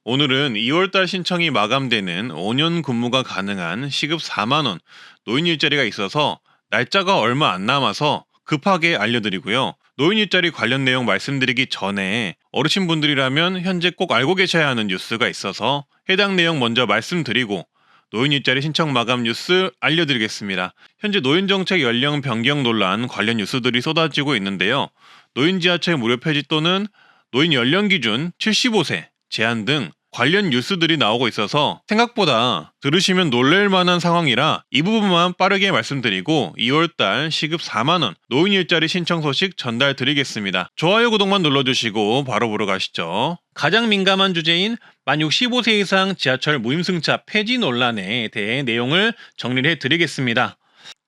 오늘은 2월달 신청이 마감되는 5년 근무가 가능한 시급 4만 원 노인 일자리가 있어서 날짜가 얼마 안 남아서 급하게 알려드리고요. 노인 일자리 관련 내용 말씀드리기 전에 어르신분들이라면 현재 꼭 알고 계셔야 하는 뉴스가 있어서 해당 내용 먼저 말씀드리고 노인 일자리 신청 마감 뉴스 알려드리겠습니다. 현재 노인정책 연령 변경 논란 관련 뉴스들이 쏟아지고 있는데요. 노인 지하철 무료 폐지 또는 노인 연령 기준 75세 제한 등 관련 뉴스들이 나오고 있어서 생각보다 들으시면 놀랄 만한 상황이라 이 부분만 빠르게 말씀드리고 2월달 시급 4만원 노인 일자리 신청 소식 전달 드리겠습니다. 좋아요 구독만 눌러주시고 바로 보러 가시죠. 가장 민감한 주제인 만 65세 이상 지하철 무임승차 폐지 논란에 대해 내용을 정리를 해드리겠습니다.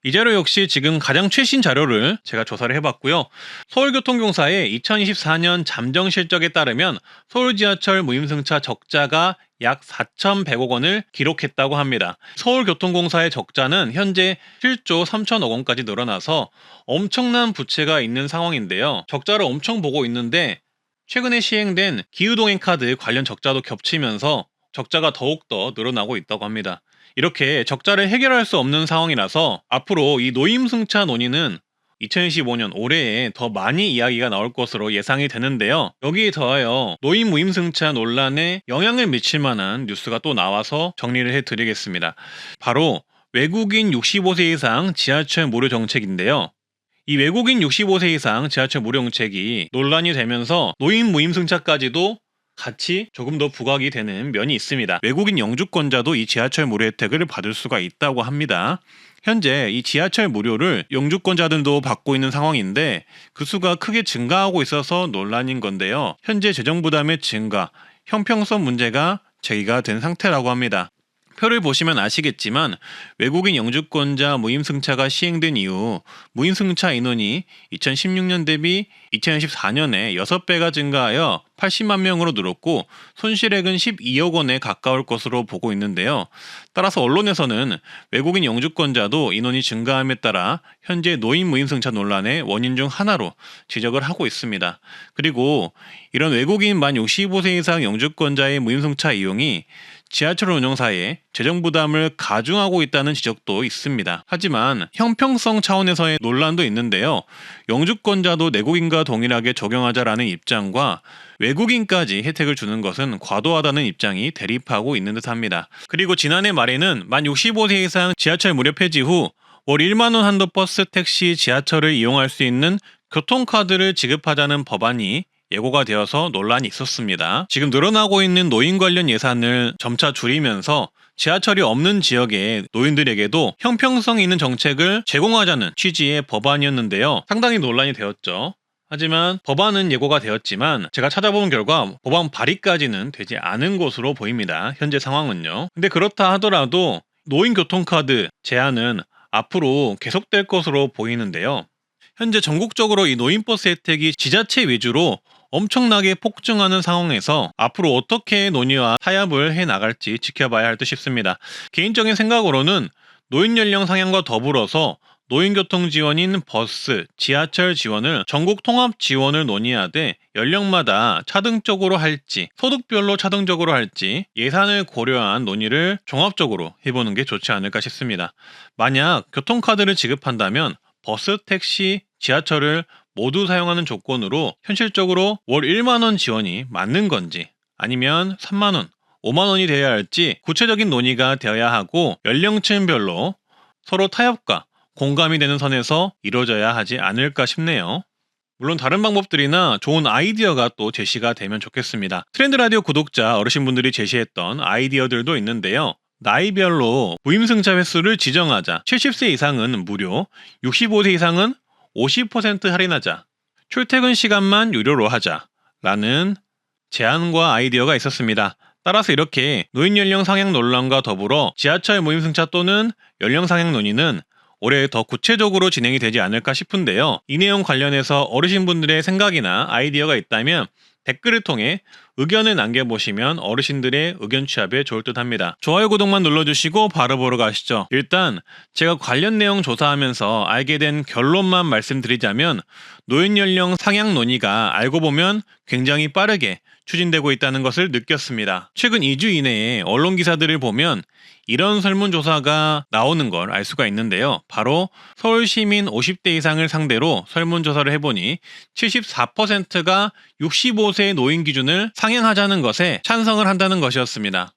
이 자료 역시 지금 가장 최신 자료를 제가 조사를 해봤고요. 서울교통공사의 2024년 잠정 실적에 따르면 서울 지하철 무임승차 적자가 약 4,100억 원을 기록했다고 합니다. 서울교통공사의 적자는 현재 7조 3천억 원까지 늘어나서 엄청난 부채가 있는 상황인데요. 적자를 엄청 보고 있는데 최근에 시행된 기후동행 카드 관련 적자도 겹치면서 적자가 더욱더 늘어나고 있다고 합니다. 이렇게 적자를 해결할 수 없는 상황이라서 앞으로 이 노임승차 논의는 2025년 올해에 더 많이 이야기가 나올 것으로 예상이 되는데요. 여기에 더하여 노인 무임승차 논란에 영향을 미칠 만한 뉴스가 또 나와서 정리를 해드리겠습니다. 바로 외국인 65세 이상 지하철 무료 정책인데요. 이 외국인 65세 이상 지하철 무료 정책이 논란이 되면서 노인 무임승차까지도 같이 조금 더 부각이 되는 면이 있습니다. 외국인 영주권자도 이 지하철 무료 혜택을 받을 수가 있다고 합니다. 현재 이 지하철 무료를 영주권자들도 받고 있는 상황인데 그 수가 크게 증가하고 있어서 논란인 건데요. 현재 재정 부담의 증가, 형평성 문제가 제기가 된 상태라고 합니다. 표를 보시면 아시겠지만 외국인 영주권자 무임승차가 시행된 이후 무임승차 인원이 2016년 대비 2014년에 6배가 증가하여 80만 명으로 늘었고 손실액은 12억 원에 가까울 것으로 보고 있는데요. 따라서 언론에서는 외국인 영주권자도 인원이 증가함에 따라 현재 노인 무임승차 논란의 원인 중 하나로 지적을 하고 있습니다. 그리고 이런 외국인 만 65세 이상 영주권자의 무임승차 이용이 지하철 운영사에 재정 부담을 가중하고 있다는 지적도 있습니다. 하지만 형평성 차원에서의 논란도 있는데요. 영주권자도 내국인과 동일하게 적용하자라는 입장과 외국인까지 혜택을 주는 것은 과도하다는 입장이 대립하고 있는 듯합니다. 그리고 지난해 말에는 만 65세 이상 지하철 무료 폐지 후 월 1만 원 한도 버스, 택시, 지하철을 이용할 수 있는 교통카드를 지급하자는 법안이 예고가 되어서 논란이 있었습니다. 지금 늘어나고 있는 노인 관련 예산을 점차 줄이면서 지하철이 없는 지역의 노인들에게도 형평성 있는 정책을 제공하자는 취지의 법안이었는데요. 상당히 논란이 되었죠. 하지만 법안은 예고가 되었지만 제가 찾아본 결과 법안 발의까지는 되지 않은 것으로 보입니다. 현재 상황은요. 근데 그렇다 하더라도 노인 교통카드 제한은 앞으로 계속될 것으로 보이는데요. 현재 전국적으로 이 노인버스 혜택이 지자체 위주로 엄청나게 폭증하는 상황에서 앞으로 어떻게 논의와 타협을 해나갈지 지켜봐야 할 듯 싶습니다. 개인적인 생각으로는 노인 연령 상향과 더불어서 노인교통 지원인 버스, 지하철 지원을 전국 통합 지원을 논의하되 연령마다 차등적으로 할지 소득별로 차등적으로 할지 예산을 고려한 논의를 종합적으로 해보는 게 좋지 않을까 싶습니다. 만약 교통카드를 지급한다면 버스, 택시, 지하철을 모두 사용하는 조건으로 현실적으로 월 1만 원 지원이 맞는 건지 아니면 3만 원, 5만 원이 되어야 할지 구체적인 논의가 되어야 하고 연령층별로 서로 타협과 공감이 되는 선에서 이루어져야 하지 않을까 싶네요. 물론 다른 방법들이나 좋은 아이디어가 또 제시가 되면 좋겠습니다. 트렌드 라디오 구독자 어르신분들이 제시했던 아이디어들도 있는데요. 나이별로 무임승차 횟수를 지정하자. 70세 이상은 무료, 65세 이상은 50% 할인하자. 출퇴근 시간만 유료로 하자. 라는 제안과 아이디어가 있었습니다. 따라서 이렇게 노인 연령 상향 논란과 더불어 지하철 무임승차 또는 연령 상향 논의는 올해 더 구체적으로 진행이 되지 않을까 싶은데요. 이 내용 관련해서 어르신분들의 생각이나 아이디어가 있다면 댓글을 통해 의견을 남겨보시면 어르신들의 의견 취합에 좋을 듯 합니다. 좋아요 구독만 눌러주시고 바로 보러 가시죠. 일단 제가 관련 내용 조사하면서 알게 된 결론만 말씀드리자면 노인 연령 상향 논의가 알고 보면 굉장히 빠르게 추진되고 있다는 것을 느꼈습니다. 최근 2주 이내에 언론 기사들을 보면 이런 설문조사가 나오는 걸 알 수가 있는데요. 바로 서울 시민 50대 이상을 상대로 설문조사를 해보니 74%가 65세 노인 기준을 상향하자는 것에 찬성을 한다는 것이었습니다.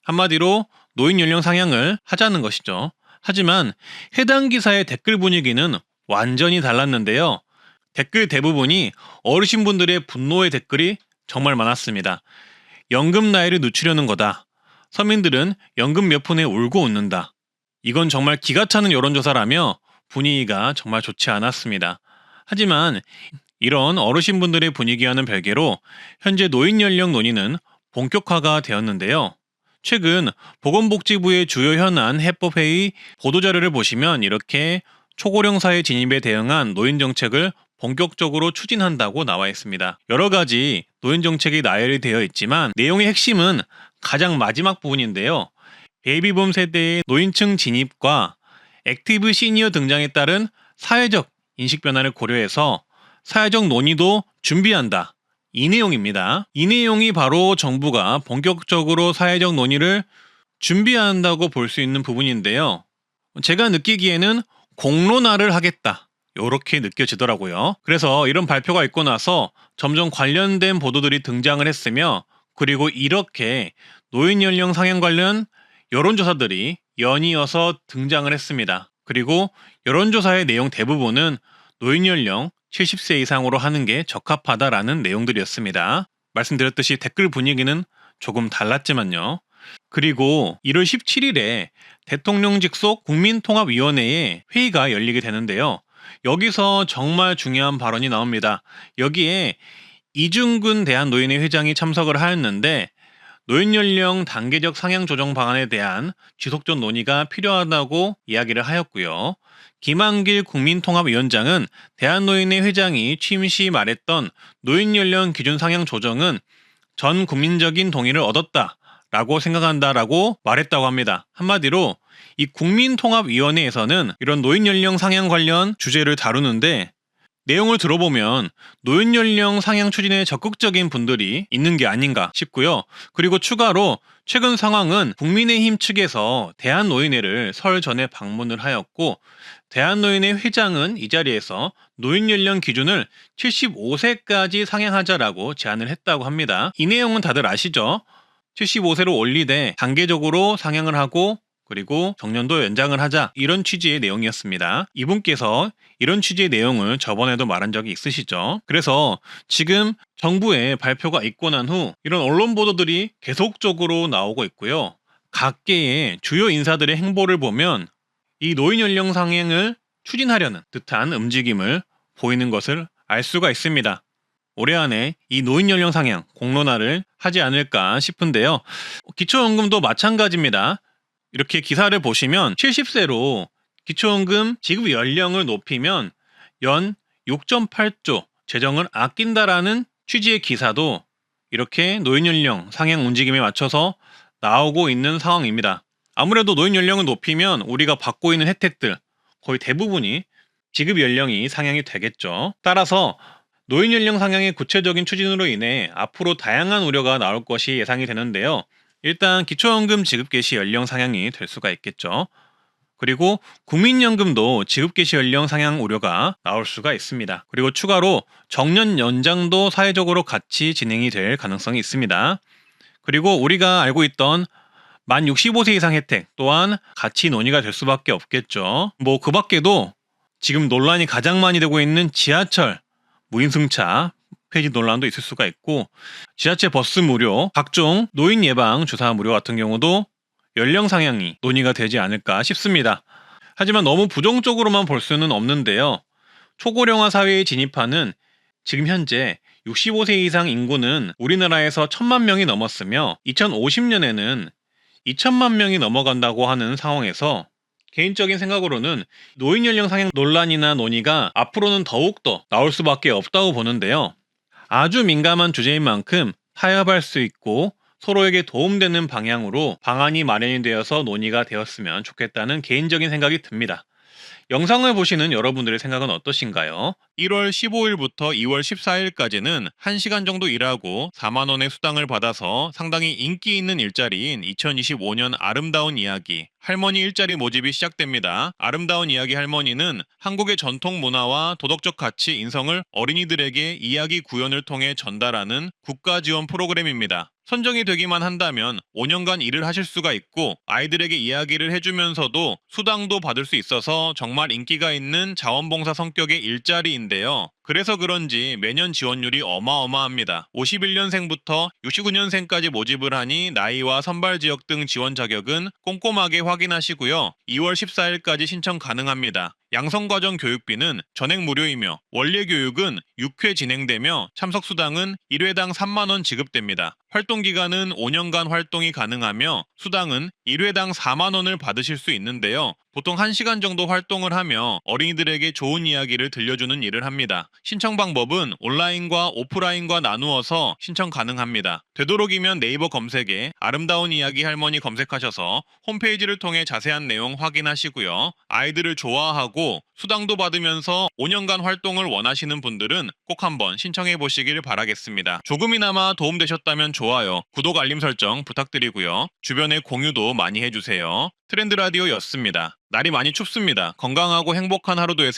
한마디로 노인 연령 상향을 하자는 것이죠. 하지만 해당 기사의 댓글 분위기는 완전히 달랐는데요. 댓글 대부분이 어르신분들의 분노의 댓글이 정말 많았습니다. 연금 나이를 늦추려는 거다. 서민들은 연금 몇 푼에 울고 웃는다. 이건 정말 기가 차는 여론조사라며 분위기가 정말 좋지 않았습니다. 하지만 이런 어르신분들의 분위기와는 별개로 현재 노인 연령 논의는 본격화가 되었는데요. 최근 보건복지부의 주요 현안 해법회의 보도자료를 보시면 이렇게 초고령 사회 진입에 대응한 노인 정책을 본격적으로 추진한다고 나와 있습니다. 여러 가지 노인 정책이 나열이 되어 있지만 내용의 핵심은 가장 마지막 부분인데요. 베이비붐 세대의 노인층 진입과 액티브 시니어 등장에 따른 사회적 인식 변화를 고려해서 사회적 논의도 준비한다. 이 내용입니다. 이 내용이 바로 정부가 본격적으로 사회적 논의를 준비한다고 볼 수 있는 부분인데요. 제가 느끼기에는 공론화를 하겠다. 이렇게 느껴지더라고요. 그래서 이런 발표가 있고 나서 점점 관련된 보도들이 등장을 했으며 그리고 이렇게 노인 연령 상향 관련 여론조사들이 연이어서 등장을 했습니다. 그리고 여론조사의 내용 대부분은 노인 연령 70세 이상으로 하는 게 적합하다라는 내용들이었습니다. 말씀드렸듯이 댓글 분위기는 조금 달랐지만요. 그리고 1월 17일에 대통령 직속 국민통합위원회의 회의가 열리게 되는데요. 여기서 정말 중요한 발언이 나옵니다. 여기에 이중근 대한노인회 회장이 참석을 하였는데 노인 연령 단계적 상향 조정 방안에 대한 지속적 논의가 필요하다고 이야기를 하였고요. 김한길 국민통합위원장은 대한노인회 회장이 취임 시 말했던 노인 연령 기준 상향 조정은 전 국민적인 동의를 얻었다라고 생각한다라고 말했다고 합니다. 한마디로 이 국민통합위원회에서는 이런 노인 연령 상향 관련 주제를 다루는데 내용을 들어보면 노인 연령 상향 추진에 적극적인 분들이 있는 게 아닌가 싶고요. 그리고 추가로 최근 상황은 국민의힘 측에서 대한노인회를 설 전에 방문을 하였고 대한노인회 회장은 이 자리에서 노인 연령 기준을 75세까지 상향하자라고 제안을 했다고 합니다. 이 내용은 다들 아시죠? 75세로 올리되 단계적으로 상향을 하고 그리고 정년도 연장을 하자 이런 취지의 내용이었습니다. 이분께서 이런 취지의 내용을 저번에도 말한 적이 있으시죠. 그래서 지금 정부의 발표가 있고 난 후 이런 언론 보도들이 계속적으로 나오고 있고요. 각계의 주요 인사들의 행보를 보면 이 노인 연령 상향을 추진하려는 듯한 움직임을 보이는 것을 알 수가 있습니다. 올해 안에 이 노인 연령 상향 공론화를 하지 않을까 싶은데요. 기초연금도 마찬가지입니다. 이렇게 기사를 보시면 70세로 기초연금 지급 연령을 높이면 연 6.8조 재정을 아낀다라는 취지의 기사도 이렇게 노인 연령 상향 움직임에 맞춰서 나오고 있는 상황입니다. 아무래도 노인 연령을 높이면 우리가 받고 있는 혜택들 거의 대부분이 지급 연령이 상향이 되겠죠. 따라서 노인 연령 상향의 구체적인 추진으로 인해 앞으로 다양한 우려가 나올 것이 예상이 되는데요. 일단 기초연금 지급 개시 연령 상향이 될 수가 있겠죠. 그리고 국민연금도 지급 개시 연령 상향 우려가 나올 수가 있습니다. 그리고 추가로 정년 연장도 사회적으로 같이 진행이 될 가능성이 있습니다. 그리고 우리가 알고 있던 만 65세 이상 혜택 또한 같이 논의가 될 수밖에 없겠죠. 그 밖에도 지금 논란이 가장 많이 되고 있는 지하철 무인승차 폐지 논란도 있을 수가 있고 지하철 버스 무료, 각종 노인 예방 주사 무료 같은 경우도 연령 상향이 논의가 되지 않을까 싶습니다. 하지만 너무 부정적으로만 볼 수는 없는데요. 초고령화 사회에 진입하는 지금 현재 65세 이상 인구는 우리나라에서 1,000만 명이 넘었으며 2050년에는 2,000만 명이 넘어간다고 하는 상황에서 개인적인 생각으로는 노인 연령 상향 논란이나 논의가 앞으로는 더욱더 나올 수밖에 없다고 보는데요. 아주 민감한 주제인 만큼 타협할 수 있고 서로에게 도움되는 방향으로 방안이 마련이 되어서 논의가 되었으면 좋겠다는 개인적인 생각이 듭니다. 영상을 보시는 여러분들의 생각은 어떠신가요? 1월 15일부터 2월 14일까지는 1시간 정도 일하고 4만 원의 수당을 받아서 상당히 인기 있는 일자리인 2025년 아름다운 이야기 할머니 일자리 모집이 시작됩니다. 아름다운 이야기 할머니는 한국의 전통 문화와 도덕적 가치 인성을 어린이들에게 이야기 구연을 통해 전달하는 국가 지원 프로그램입니다. 선정이 되기만 한다면 5년간 일을 하실 수가 있고 아이들에게 이야기를 해주면서도 수당도 받을 수 있어서 정말 인기가 있는 자원봉사 성격의 일자리인데요. 그래서 그런지 매년 지원율이 어마어마합니다. 51년생부터 69년생까지 모집을 하니 나이와 선발 지역 등 지원 자격은 꼼꼼하게 확인하시고요. 2월 14일까지 신청 가능합니다. 양성과정 교육비는 전액 무료이며 원래 교육은 6회 진행되며 참석 수당은 1회당 3만 원 지급됩니다. 활동 기간은 5년간 활동이 가능하며 수당은 1회당 4만 원을 받으실 수 있는데요. 보통 1시간 정도 활동을 하며 어린이들에게 좋은 이야기를 들려주는 일을 합니다. 신청 방법은 온라인과 오프라인과 나누어서 신청 가능합니다. 되도록이면 네이버 검색에 아름다운 이야기 할머니 검색하셔서 홈페이지를 통해 자세한 내용 확인하시고요. 아이들을 좋아하고 수당도 받으면서 5년간 활동을 원하시는 분들은 꼭 한번 신청해 보시길 바라겠습니다. 조금이나마 도움되셨다면 좋아요, 구독 알림 설정 부탁드리고요. 주변에 공유도 많이 해주세요. 트렌드 라디오였습니다. 날이 많이 춥습니다. 건강하고 행복한 하루 되세요.